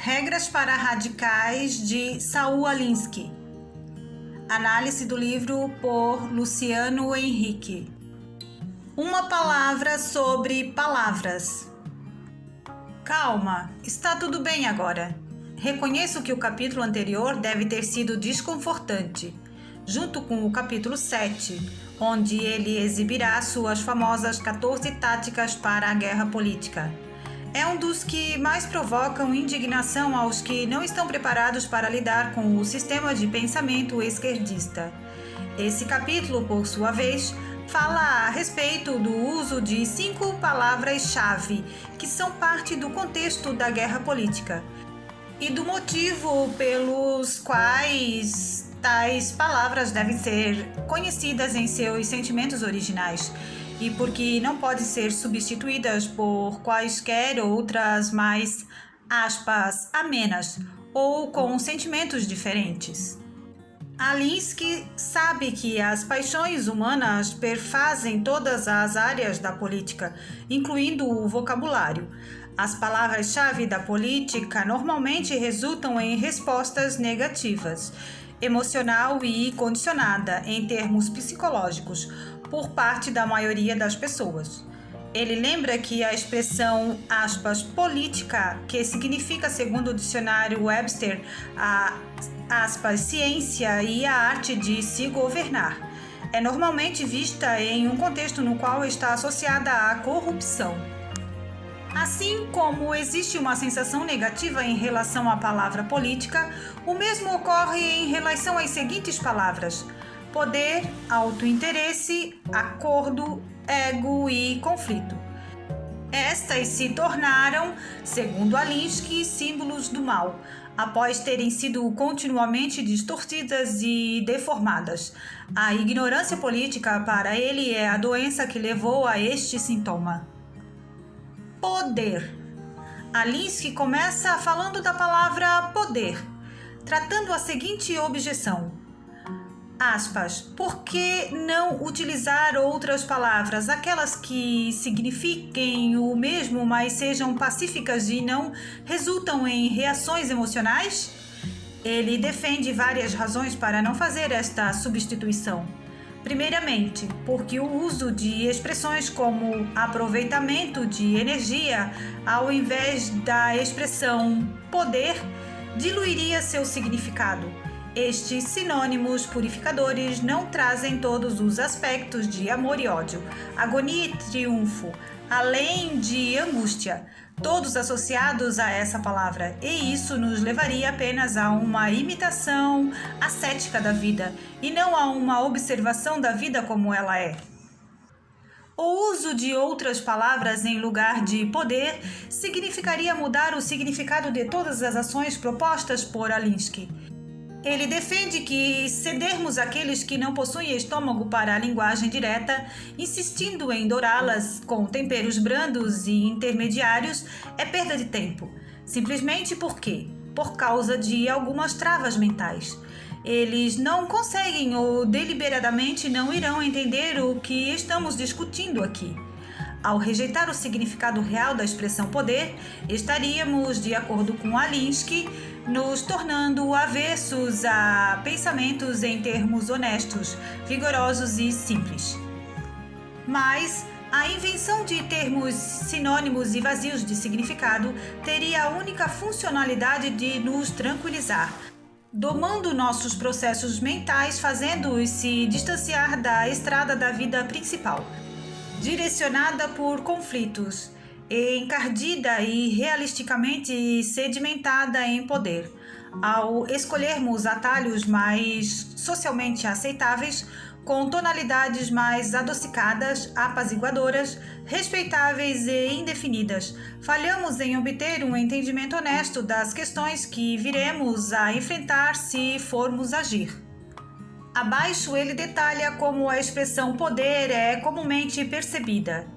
Regras para Radicais de Saul Alinsky. Análise do livro por Luciano Henrique. Uma palavra sobre palavras. Calma, está tudo bem agora. Reconheço que o capítulo anterior deve ter sido desconfortante, junto com o capítulo 7, onde ele exibirá suas famosas 14 táticas para a guerra política. É um dos que mais provocam indignação aos que não estão preparados para lidar com o sistema de pensamento esquerdista. Esse capítulo, por sua vez, fala a respeito do uso de 5 palavras-chave que são parte do contexto da guerra política e do motivo pelos quais tais palavras devem ser conhecidas em seus sentimentos originais e porque não podem ser substituídas por quaisquer outras mais, aspas, amenas ou com sentimentos diferentes. Alinsky sabe que as paixões humanas perfazem todas as áreas da política, incluindo o vocabulário. As palavras-chave da política normalmente resultam em respostas negativas, emocional e condicionada em termos psicológicos, por parte da maioria das pessoas. Ele lembra que a expressão, aspas, política, que significa, segundo o dicionário Webster, a, aspas, ciência e a arte de se governar, é normalmente vista em um contexto no qual está associada à corrupção. Assim como existe uma sensação negativa em relação à palavra política, o mesmo ocorre em relação às seguintes palavras: poder, autointeresse, acordo, ego e conflito. Estas se tornaram, segundo Alinsky, símbolos do mal, após terem sido continuamente distorcidas e deformadas. A ignorância política, para ele, é a doença que levou a este sintoma. Poder. Alinsky começa falando da palavra poder, tratando a seguinte objeção. Aspas, por que não utilizar outras palavras, aquelas que signifiquem o mesmo, mas sejam pacíficas e não resultam em reações emocionais? Ele defende várias razões para não fazer esta substituição. Primeiramente, porque o uso de expressões como aproveitamento de energia, ao invés da expressão poder, diluiria seu significado. Estes sinônimos purificadores não trazem todos os aspectos de amor e ódio, agonia e triunfo, além de angústia, todos associados a essa palavra, e isso nos levaria apenas a uma imitação ascética da vida, e não a uma observação da vida como ela é. O uso de outras palavras em lugar de poder significaria mudar o significado de todas as ações propostas por Alinsky. Ele defende que cedermos àqueles que não possuem estômago para a linguagem direta, insistindo em dourá-las com temperos brandos e intermediários, é perda de tempo, simplesmente porque, por causa de algumas travas mentais, eles não conseguem ou deliberadamente não irão entender o que estamos discutindo aqui. Ao rejeitar o significado real da expressão poder, estaríamos, de acordo com Alinsky, nos tornando avessos a pensamentos em termos honestos, vigorosos e simples. Mas a invenção de termos sinônimos e vazios de significado teria a única funcionalidade de nos tranquilizar, domando nossos processos mentais, fazendo-os se distanciar da estrada da vida principal, direcionada por conflitos, encardida e realisticamente sedimentada em poder. Ao escolhermos atalhos mais socialmente aceitáveis, com tonalidades mais adocicadas, apaziguadoras, respeitáveis e indefinidas, falhamos em obter um entendimento honesto das questões que viremos a enfrentar se formos agir. Abaixo ele detalha como a expressão poder é comumente percebida.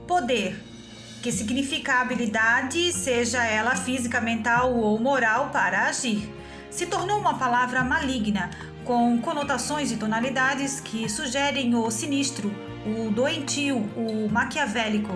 Poder, que significa habilidade, seja ela física, mental ou moral, para agir, se tornou uma palavra maligna, com conotações e tonalidades que sugerem o sinistro, o doentio, o maquiavélico.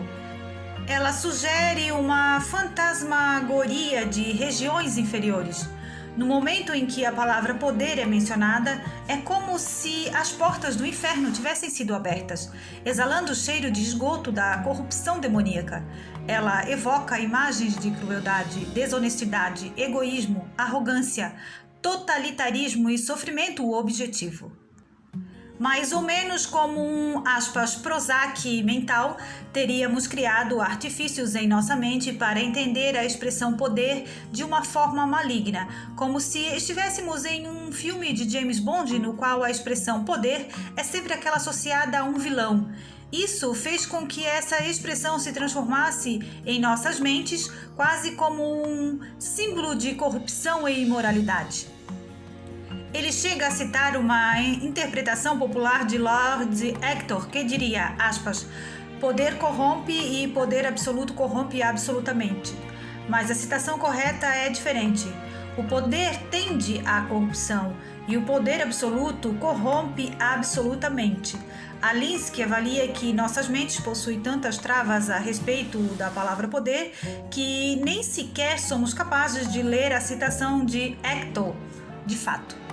Ela sugere uma fantasmagoria de regiões inferiores. No momento em que a palavra poder é mencionada, é como se as portas do inferno tivessem sido abertas, exalando o cheiro de esgoto da corrupção demoníaca. Ela evoca imagens de crueldade, desonestidade, egoísmo, arrogância, totalitarismo e sofrimento objetivo. Mais ou menos como um, aspas, Prozac mental, teríamos criado artifícios em nossa mente para entender a expressão poder de uma forma maligna, como se estivéssemos em um filme de James Bond no qual a expressão poder é sempre aquela associada a um vilão. Isso fez com que essa expressão se transformasse em nossas mentes quase como um símbolo de corrupção e imoralidade. Ele chega a citar uma interpretação popular de Lord Hector que diria, aspas, poder corrompe e poder absoluto corrompe absolutamente. Mas a citação correta é diferente. O poder tende à corrupção e o poder absoluto corrompe absolutamente. Alinsky avalia que nossas mentes possuem tantas travas a respeito da palavra poder que nem sequer somos capazes de ler a citação de Hector de fato.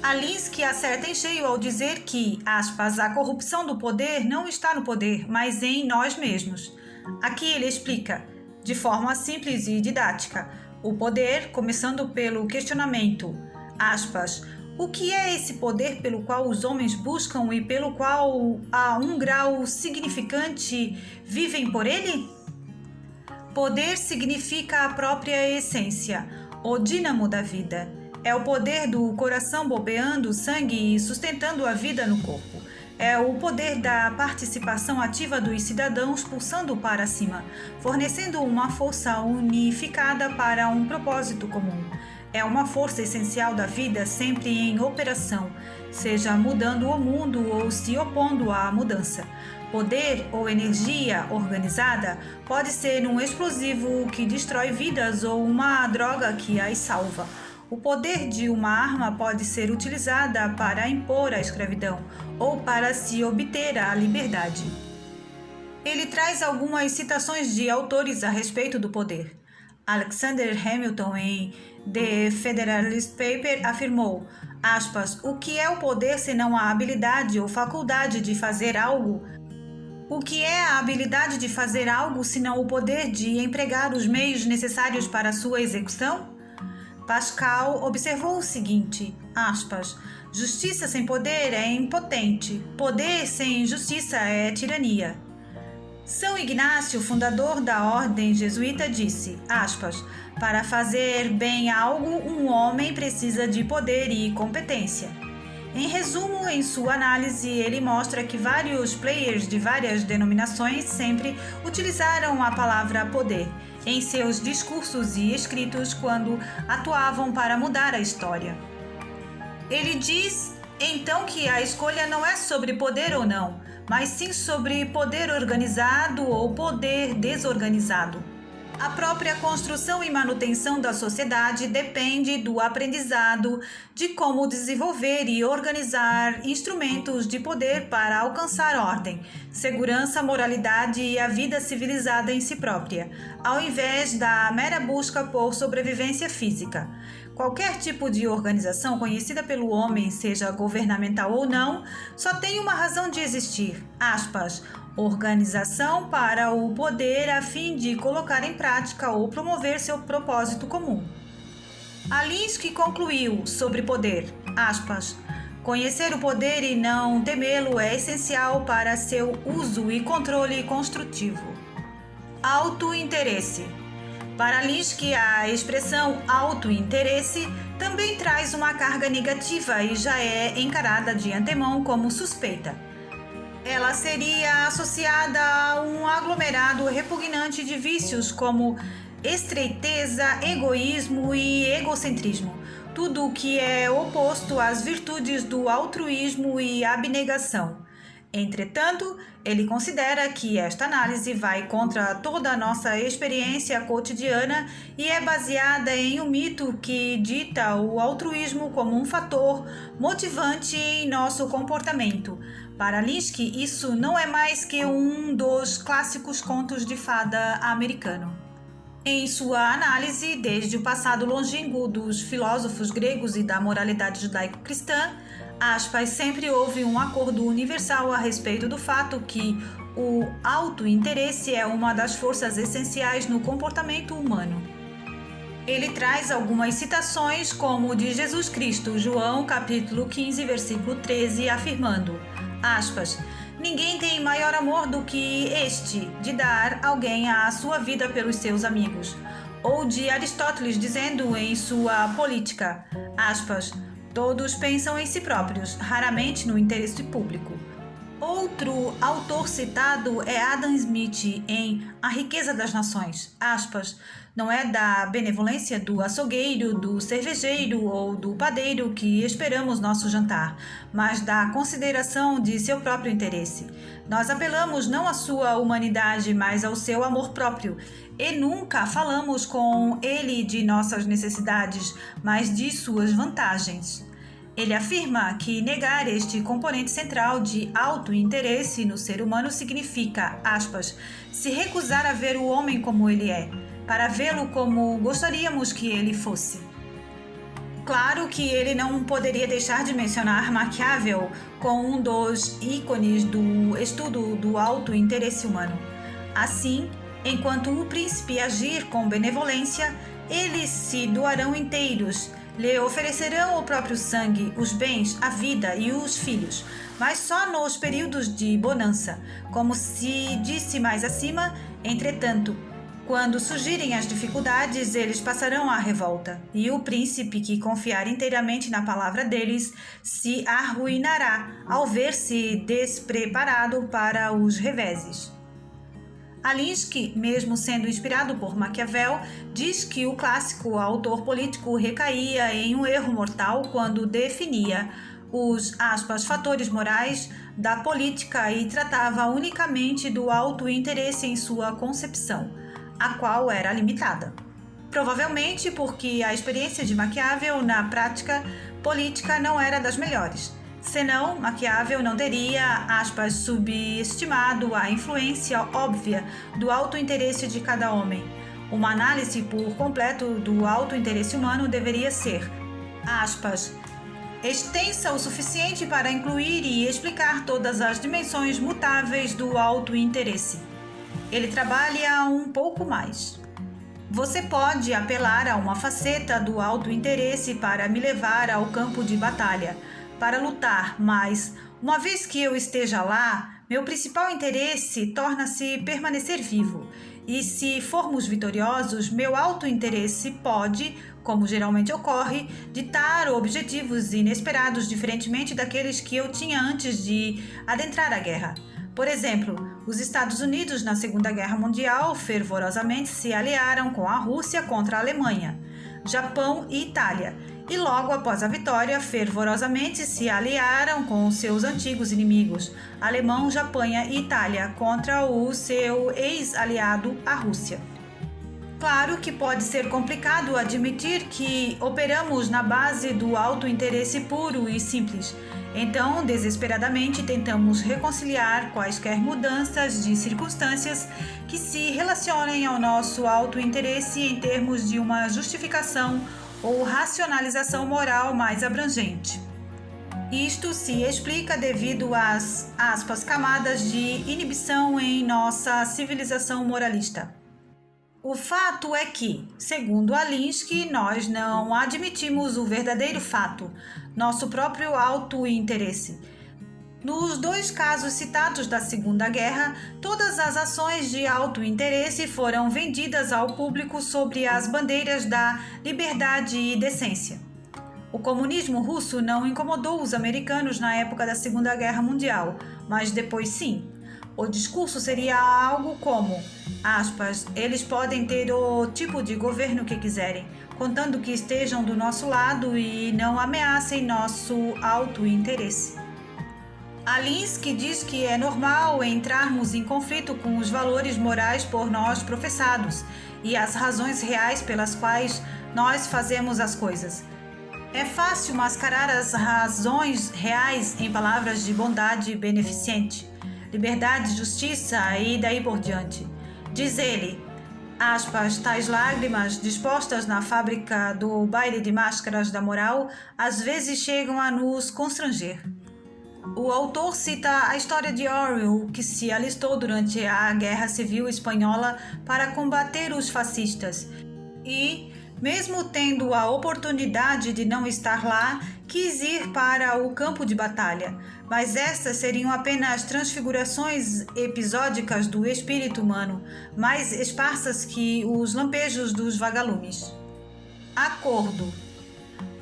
Alinsky acerta em cheio ao dizer que, aspas, a corrupção do poder não está no poder, mas em nós mesmos. Aqui ele explica, de forma simples e didática, o poder, começando pelo questionamento, aspas, o que é esse poder pelo qual os homens buscam e pelo qual, a um grau significante, vivem por ele? Poder significa a própria essência, o dínamo da vida. É o poder do coração bombeando sangue e sustentando a vida no corpo. É o poder da participação ativa dos cidadãos pulsando para cima, fornecendo uma força unificada para um propósito comum. É uma força essencial da vida sempre em operação, seja mudando o mundo ou se opondo à mudança. Poder ou energia organizada pode ser um explosivo que destrói vidas ou uma droga que as salva. O poder de uma arma pode ser utilizada para impor a escravidão ou para se obter a liberdade. Ele traz algumas citações de autores a respeito do poder. Alexander Hamilton, em The Federalist Paper, afirmou, aspas, o que é o poder senão a habilidade ou faculdade de fazer algo? O que é a habilidade de fazer algo senão o poder de empregar os meios necessários para sua execução? Pascal observou o seguinte, aspas, justiça sem poder é impotente, poder sem justiça é tirania. São Ignácio, fundador da ordem jesuíta, disse, aspas, para fazer bem algo, um homem precisa de poder e competência. Em resumo, em sua análise, ele mostra que vários players de várias denominações sempre utilizaram a palavra poder em seus discursos e escritos quando atuavam para mudar a história. Ele diz, então, que a escolha não é sobre poder ou não, mas sim sobre poder organizado ou poder desorganizado. A própria construção e manutenção da sociedade depende do aprendizado de como desenvolver e organizar instrumentos de poder para alcançar ordem, segurança, moralidade e a vida civilizada em si própria, ao invés da mera busca por sobrevivência física. Qualquer tipo de organização conhecida pelo homem, seja governamental ou não, só tem uma razão de existir, aspas, organização para o poder a fim de colocar em prática ou promover seu propósito comum. Alinsky concluiu sobre poder, aspas, conhecer o poder e não temê-lo é essencial para seu uso e controle construtivo. Autointeresse. Para Alinsky, a expressão autointeresse também traz uma carga negativa e já é encarada de antemão como suspeita. Ela seria associada a um aglomerado repugnante de vícios como estreiteza, egoísmo e egocentrismo, tudo o que é oposto às virtudes do altruísmo e abnegação. Entretanto, ele considera que esta análise vai contra toda a nossa experiência cotidiana e é baseada em um mito que dita o altruísmo como um fator motivante em nosso comportamento, Para Alinsky, isso não é mais que um dos clássicos contos de fada americano. Em sua análise, desde o passado longínquo dos filósofos gregos e da moralidade judaico-cristã, aspas, sempre houve um acordo universal a respeito do fato que o autointeresse é uma das forças essenciais no comportamento humano. Ele traz algumas citações, como o de Jesus Cristo, João capítulo 15, versículo 13, afirmando, aspas, ninguém tem maior amor do que este, de dar alguém a sua vida pelos seus amigos. Ou de Aristóteles dizendo em sua Política, aspas, todos pensam em si próprios, raramente no interesse público. Outro autor citado é Adam Smith em A Riqueza das Nações, aspas, não é da benevolência do açougueiro, do cervejeiro ou do padeiro que esperamos nosso jantar, mas da consideração de seu próprio interesse. Nós apelamos não à sua humanidade, mas ao seu amor próprio, e nunca falamos com ele de nossas necessidades, mas de suas vantagens. Ele afirma que negar este componente central de autointeresse no ser humano significa, aspas, se recusar a ver o homem como ele é, para vê-lo como gostaríamos que ele fosse. Claro que ele não poderia deixar de mencionar Maquiavel como um dos ícones do estudo do autointeresse humano. Assim, enquanto o príncipe agir com benevolência, eles se doarão inteiros, lhe oferecerão o próprio sangue, os bens, a vida e os filhos, mas só nos períodos de bonança, como se disse mais acima. Entretanto, quando surgirem as dificuldades, eles passarão à revolta, e o príncipe que confiar inteiramente na palavra deles se arruinará ao ver-se despreparado para os reveses. Alinsky, mesmo sendo inspirado por Maquiavel, diz que o clássico autor político recaía em um erro mortal quando definia os, aspas, fatores morais da política e tratava unicamente do autointeresse em sua concepção, a qual era limitada. Provavelmente porque a experiência de Maquiavel na prática política não era das melhores. Senão, Maquiavel não teria, aspas, subestimado a influência óbvia do autointeresse de cada homem. Uma análise por completo do autointeresse humano deveria ser, aspas, extensa o suficiente para incluir e explicar todas as dimensões mutáveis do autointeresse. Ele trabalha um pouco mais. Você pode apelar a uma faceta do autointeresse para me levar ao campo de batalha, para lutar, mas, uma vez que eu esteja lá, meu principal interesse torna-se permanecer vivo. E se formos vitoriosos, meu autointeresse pode, como geralmente ocorre, ditar objetivos inesperados diferentemente daqueles que eu tinha antes de adentrar a guerra. Por exemplo, os Estados Unidos na Segunda Guerra Mundial fervorosamente se aliaram com a Rússia contra a Alemanha, Japão e Itália, e logo após a vitória fervorosamente se aliaram com seus antigos inimigos, Alemão, Japão e Itália, contra o seu ex-aliado, a Rússia. Claro que pode ser complicado admitir que operamos na base do autointeresse puro e simples. Então, desesperadamente, tentamos reconciliar quaisquer mudanças de circunstâncias que se relacionem ao nosso autointeresse em termos de uma justificação ou racionalização moral mais abrangente. Isto se explica devido às, aspas, camadas de inibição em nossa civilização moralista. O fato é que, segundo Alinsky, nós não admitimos o verdadeiro fato, nosso próprio autointeresse. Nos dois casos citados da Segunda Guerra, todas as ações de autointeresse foram vendidas ao público sob as bandeiras da liberdade e decência. O comunismo russo não incomodou os americanos na época da Segunda Guerra Mundial, mas depois sim. O discurso seria algo como, aspas, eles podem ter o tipo de governo que quiserem, contando que estejam do nosso lado e não ameacem nosso autointeresse. Alinsky diz que é normal entrarmos em conflito com os valores morais por nós professados e as razões reais pelas quais nós fazemos as coisas. É fácil mascarar as razões reais em palavras de bondade beneficente, liberdade, justiça e daí por diante. Diz ele, aspas, tais lágrimas dispostas na fábrica do baile de máscaras da moral às vezes chegam a nos constranger. O autor cita a história de Orwell, que se alistou durante a Guerra Civil Espanhola para combater os fascistas e, mesmo tendo a oportunidade de não estar lá, quis ir para o campo de batalha, mas estas seriam apenas transfigurações episódicas do espírito humano, mais esparsas que os lampejos dos vagalumes. Acordo.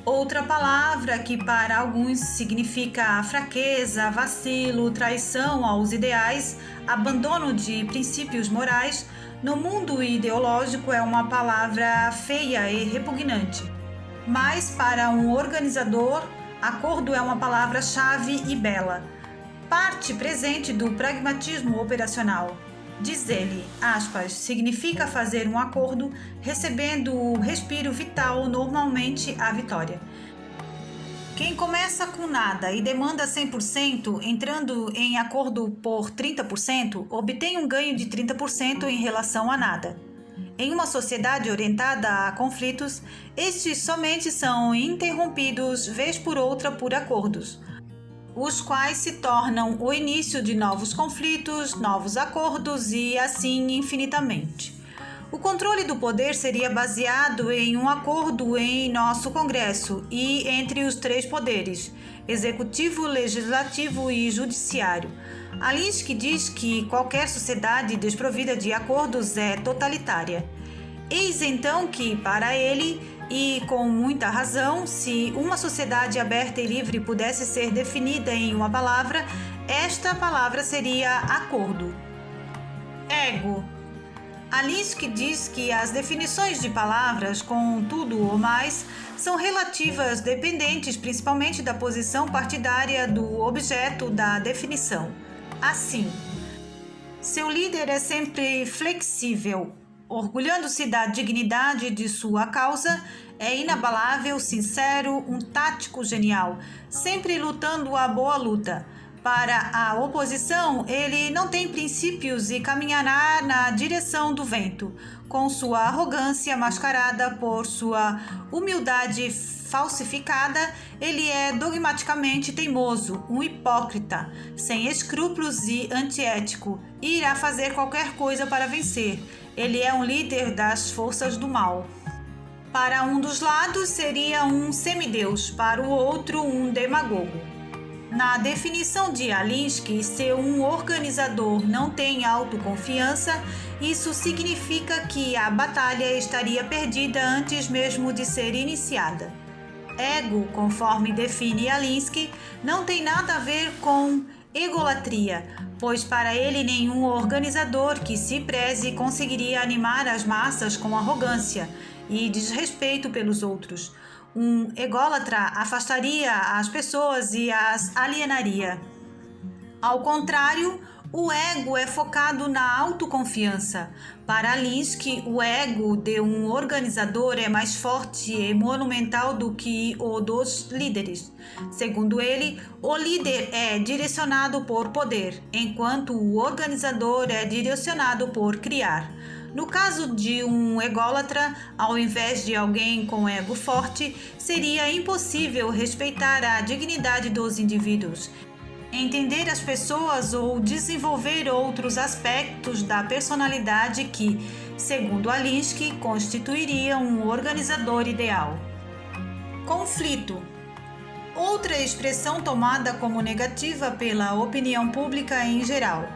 Outra palavra que para alguns significa fraqueza, vacilo, traição aos ideais, abandono de princípios morais, no mundo ideológico é uma palavra feia e repugnante. Mas para um organizador, acordo é uma palavra-chave e bela, parte presente do pragmatismo operacional. Diz ele, aspas, significa fazer um acordo, recebendo o respiro vital, normalmente a vitória. Quem começa com nada e demanda 100%, entrando em acordo por 30%, obtém um ganho de 30% em relação a nada. Em uma sociedade orientada a conflitos, estes somente são interrompidos vez por outra por acordos, os quais se tornam o início de novos conflitos, novos acordos e assim infinitamente. O controle do poder seria baseado em um acordo em nosso Congresso e entre os três poderes, executivo, legislativo e judiciário. Alinsky diz que qualquer sociedade desprovida de acordos é totalitária. Eis então que, para ele, e com muita razão, se uma sociedade aberta e livre pudesse ser definida em uma palavra, esta palavra seria acordo. Ego. Alinsky diz que as definições de palavras com tudo ou mais são relativas, dependentes principalmente da posição partidária do objeto da definição. Assim, seu líder é sempre flexível, orgulhando-se da dignidade de sua causa, é inabalável, sincero, um tático genial, sempre lutando a boa luta. Para a oposição, ele não tem princípios e caminhará na direção do vento, com sua arrogância mascarada por sua humildade falsificada, ele é dogmaticamente teimoso, um hipócrita, sem escrúpulos e antiético, e irá fazer qualquer coisa para vencer. Ele é um líder das forças do mal. Para um dos lados seria um semideus, para o outro um demagogo. Na definição de Alinsky, se um organizador não tem autoconfiança, isso significa que a batalha estaria perdida antes mesmo de ser iniciada. Ego, conforme define Alinsky, não tem nada a ver com egolatria, pois para ele nenhum organizador que se preze conseguiria animar as massas com arrogância e desrespeito pelos outros. Um ególatra afastaria as pessoas e as alienaria. Ao contrário, o ego é focado na autoconfiança. Para Alinsky, o ego de um organizador é mais forte e monumental do que o dos líderes. Segundo ele, o líder é direcionado por poder, enquanto o organizador é direcionado por criar. No caso de um ególatra, ao invés de alguém com ego forte, seria impossível respeitar a dignidade dos indivíduos, entender as pessoas ou desenvolver outros aspectos da personalidade que, segundo Alinsky, constituiriam um organizador ideal. Conflito. Outra expressão tomada como negativa pela opinião pública em geral.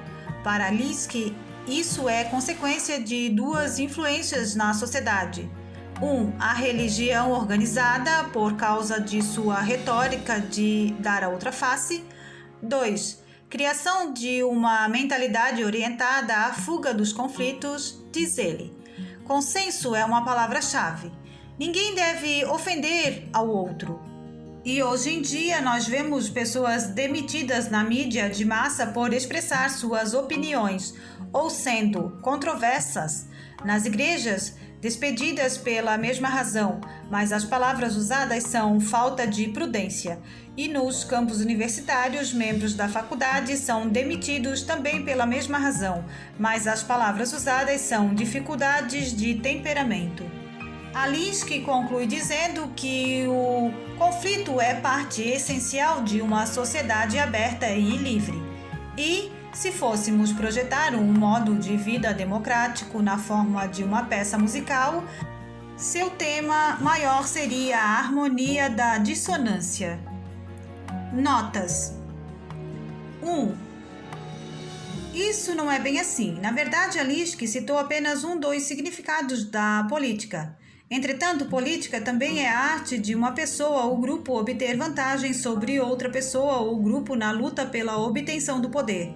Para Alinsky, isso é consequência de duas influências na sociedade. A religião organizada por causa de sua retórica de dar a outra face. 2. Criação de uma mentalidade orientada à fuga dos conflitos, diz ele. Consenso é uma palavra-chave. Ninguém deve ofender ao outro. E hoje em dia nós vemos pessoas demitidas na mídia de massa por expressar suas opiniões ou sendo controversas. Nas igrejas, despedidas pela mesma razão, mas as palavras usadas são falta de prudência. E nos campos universitários, membros da faculdade são demitidos também pela mesma razão, mas as palavras usadas são dificuldades de temperamento. Alinsky conclui dizendo que o conflito é parte essencial de uma sociedade aberta e livre. E, se fôssemos projetar um modo de vida democrático na forma de uma peça musical, seu tema maior seria a harmonia da dissonância. Notas. 1. Isso não é bem assim. Na verdade, Alinsky citou apenas dos significados da política. Entretanto, política também é a arte de uma pessoa ou grupo obter vantagem sobre outra pessoa ou grupo na luta pela obtenção do poder.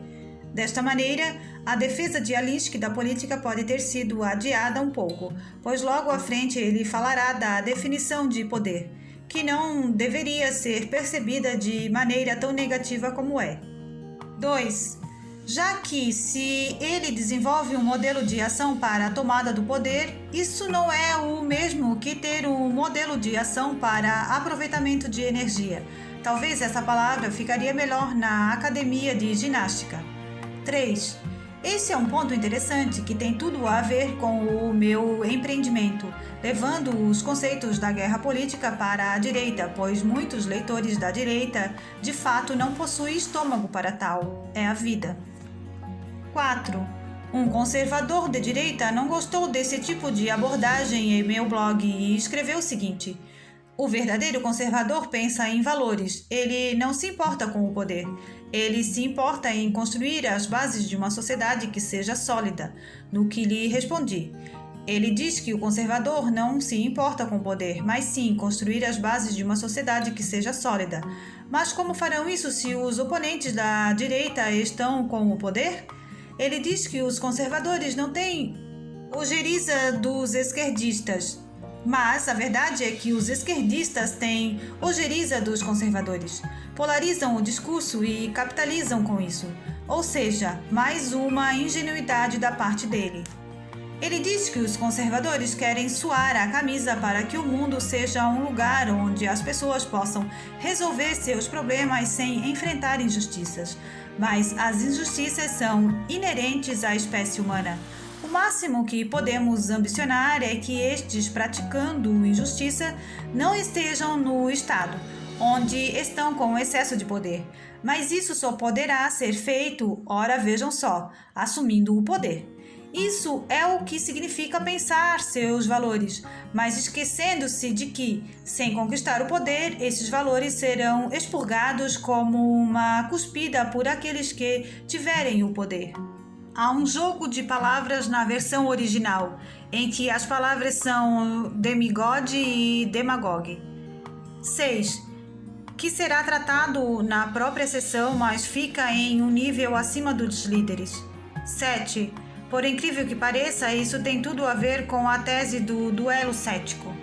Desta maneira, a defesa de Alinsky da política pode ter sido adiada um pouco, pois logo à frente ele falará da definição de poder, que não deveria ser percebida de maneira tão negativa como é. 2. Já que, se ele desenvolve um modelo de ação para a tomada do poder, isso não é o mesmo que ter um modelo de ação para aproveitamento de energia. Talvez essa palavra ficaria melhor na academia de ginástica. 3. Esse é um ponto interessante que tem tudo a ver com o meu empreendimento, levando os conceitos da guerra política para a direita, pois muitos leitores da direita de fato não possuem estômago para tal. É a vida. 4. Um conservador de direita não gostou desse tipo de abordagem em meu blog e escreveu o seguinte: o verdadeiro conservador pensa em valores, ele não se importa com o poder. Ele se importa em construir as bases de uma sociedade que seja sólida. No que lhe respondi, ele diz que o conservador não se importa com o poder, mas sim construir as bases de uma sociedade que seja sólida. Mas como farão isso se os oponentes da direita estão com o poder? Ele diz que os conservadores não têm ojeriza dos esquerdistas, mas a verdade é que os esquerdistas têm ojeriza dos conservadores, polarizam o discurso e capitalizam com isso, ou seja, mais uma ingenuidade da parte dele. Ele diz que os conservadores querem suar a camisa para que o mundo seja um lugar onde as pessoas possam resolver seus problemas sem enfrentar injustiças, mas as injustiças são inerentes à espécie humana. O máximo que podemos ambicionar é que estes praticando injustiça não estejam no estado, onde estão com excesso de poder. Mas isso só poderá ser feito, ora vejam só, assumindo o poder. Isso é o que significa pensar seus valores, mas esquecendo-se de que, sem conquistar o poder, esses valores serão expurgados como uma cuspida por aqueles que tiverem o poder. Há um jogo de palavras na versão original, em que as palavras são demigod e demagogue. 6. Que será tratado na própria sessão, mas fica em um nível acima dos líderes. 7. Por incrível que pareça, isso tem tudo a ver com a tese do duelo cético.